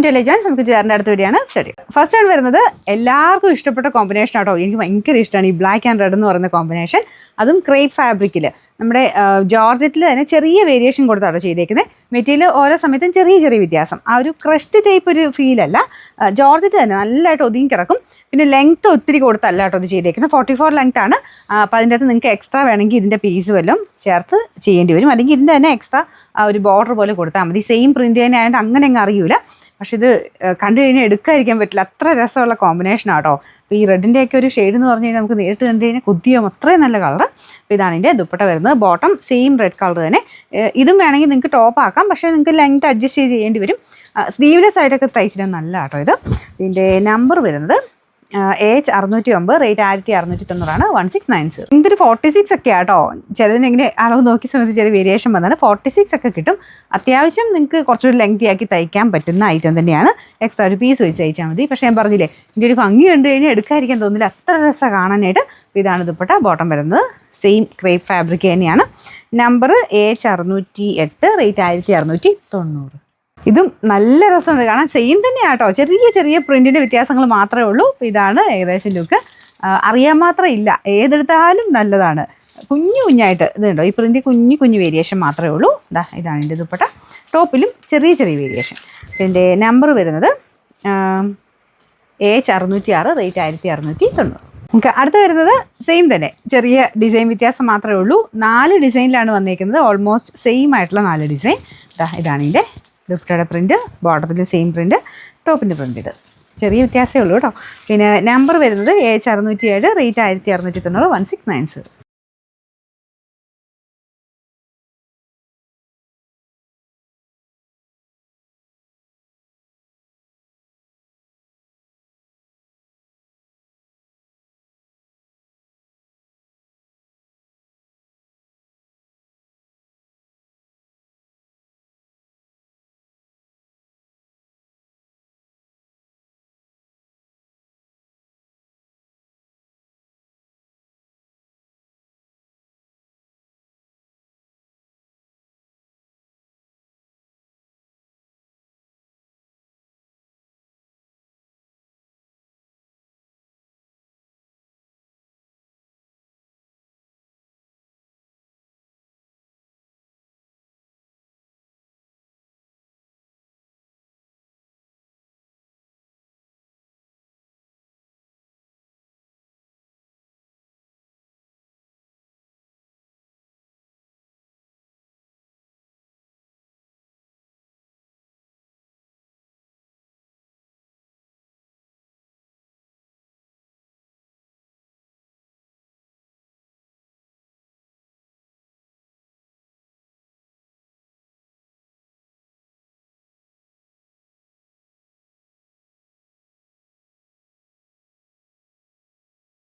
Welcome to legends. നമുക്ക് ചേർന്ന അടുത്ത വീഡിയോ ആണ് സ്റ്റഡി. ഫസ്റ്റ് ആണ് വരുന്നത് എല്ലാവർക്കും ഇഷ്ടപ്പെട്ട കോമ്പിനേഷൻ ആട്ടോ. എനിക്ക് ഭയങ്കര ഇഷ്ടമാണ് ഈ ബ്ലാക്ക് ആൻഡ് റെഡ് എന്ന് പറയുന്ന കോമ്പിനേഷൻ. അതും ക്രേപ്പ് ഫാബ്രിക്കിൽ നമ്മുടെ ജോർജറ്റിൽ തന്നെ ചെറിയ വേരിയേഷൻ കൊടുത്താട്ടോ ചെയ്തേക്കുന്നത്. മെറ്റീരിയൽ ഓരോ സമയത്തും ചെറിയ ചെറിയ വ്യത്യാസം. ആ ഒരു ക്രഷ്ഡ് ടൈപ്പ് ഒരു ഫീലല്ല, ജോർജറ്റ് തന്നെ നല്ലതായിട്ട് ഒതുങ്ങി കിടക്കും. പിന്നെ ലെങ്ത്ത് ഒത്തിരി കൊടുത്തല്ല കേട്ടോ ഇത് ചെയ്തേക്കുന്നത്. 44 ലെങ്ത് ആണ്. അപ്പോൾ അതിൻ്റെ അകത്ത് നിങ്ങൾക്ക് എക്സ്ട്രാ വേണമെങ്കിൽ ഇതിൻ്റെ പീസ് വല്ലതും ചേർത്ത് ചെയ്യേണ്ടി വരും, അല്ലെങ്കിൽ ഇതിൻ്റെ തന്നെ എക്സ്ട്രാ ഒരു ബോർഡർ പോലെ കൊടുത്താൽ മതി. സെയിം പ്രിൻ്റ് തന്നെ ആയതുകൊണ്ട് അങ്ങനെ അങ്ങ് അറിയൂല. പക്ഷെ ഇത് കണ്ടു കഴിഞ്ഞാൽ എടുക്കാതിരിക്കാൻ പറ്റില്ല, അത്ര രസമുള്ള കോമ്പിനേഷനാണ് കേട്ടോ. അപ്പോൾ ഈ റെഡിൻ്റെയൊക്കെ ഒരു ഷെയ്ഡ് എന്ന് പറഞ്ഞു കഴിഞ്ഞാൽ നമുക്ക് നേരിട്ട് കണ്ടു കഴിഞ്ഞാൽ കുത്തിയാവും, അത്രയും നല്ല കളർ. അപ്പോൾ ഇതാണ് ഇതിൻ്റെ ദുപ്പട്ട വരുന്നത്. ബോട്ടം സെയിം റെഡ് കളർ തന്നെ. ഇതും വേണമെങ്കിൽ നിങ്ങൾക്ക് ടോപ്പ് ആക്കാം, പക്ഷേ നിങ്ങൾക്ക് ലെങ്ത് അഡ്ജസ്റ്റ് ചെയ്യേണ്ടി വരും. സ്ലീവ്ലെസ് ആയിട്ടൊക്കെ തയ്ച്ചിട്ട് നല്ല കേട്ടോ ഇത്. ഇതിൻ്റെ നമ്പർ വരുന്നത് AH609, റേറ്റ് 1690, 1690. ഇതൊരു 46 ഒക്കെ ആട്ടോ. ചിലതിനെങ്ങനെ അളവ് നോക്കിയ സമയത്ത് ചെറിയ വേരിയേഷൻ വന്നാൽ 46 ഒക്കെ കിട്ടും. അത്യാവശ്യം നിങ്ങൾക്ക് കുറച്ചുകൂടി ലെങ്തി ആക്കി തയ്ക്കാൻ പറ്റുന്ന ഐറ്റം തന്നെയാണ്. എക്സ്ട്രാ ഒരു പീസ് വെച്ച് തയ്ച്ചാൽ മതി. പക്ഷേ ഞാൻ പറഞ്ഞില്ലേ, ഇതിൻ്റെ ഒരു ഭംഗി കണ്ടു കഴിഞ്ഞാൽ എടുക്കാതിരിക്കാൻ തോന്നില്ല, അത്ര രസമാണ് കാണാനായിട്ട്. ഇതാണ് ദുപ്പട്ട. ബോട്ടം വരുന്നത് സെയിം ക്രേപ്പ് ഫാബ്രിക് തന്നെയാണ്. Number AH608, rate 1690. ഇതും നല്ല രസമുണ്ട് കാണാൻ. സെയിം തന്നെയാണ് കേട്ടോ, ചെറിയ ചെറിയ പ്രിൻറ്റിൻ്റെ വ്യത്യാസങ്ങൾ മാത്രമേ ഉള്ളൂ. ഇതാണ് ഏകദേശം ലുക്ക്. അറിയാൻ മാത്രം ഇല്ല, ഏതെടുത്താലും നല്ലതാണ്. കുഞ്ഞു കുഞ്ഞായിട്ട് ഇത് കണ്ടോ, ഈ പ്രിൻ്റ് കുഞ്ഞു കുഞ്ഞു വേരിയേഷൻ മാത്രമേ ഉള്ളൂ. ഇതാണ് എൻ്റെ ദുപ്പട്ട. ടോപ്പിലും ചെറിയ ചെറിയ വേരിയേഷൻ. ഇതിൻ്റെ നമ്പർ വരുന്നത് AH606, റേറ്റ് 1690. നമുക്ക് അടുത്ത് വരുന്നത് സെയിം തന്നെ, ചെറിയ ഡിസൈൻ വ്യത്യാസം മാത്രമേ ഉള്ളൂ. 4 ഡിസൈനിലാണ് വന്നേക്കുന്നത്, ഓൾമോസ്റ്റ് സെയിം ആയിട്ടുള്ള 4 ഡിസൈൻ. ഇതാണ് ഇതിൻ്റെ ദുപ്പട്ടയുടെ പ്രിൻറ്റ്. ബോട്ടത്തിൽ സെയിം പ്രിൻറ്റ്, ടോപ്പിൻ്റെ പ്രിൻറ്റ്. ഇത് ചെറിയ വ്യത്യാസമേ ഉള്ളൂ കേട്ടോ. പിന്നെ നമ്പർ വരുന്നത് AH607, റേറ്റ് 1690, 1690.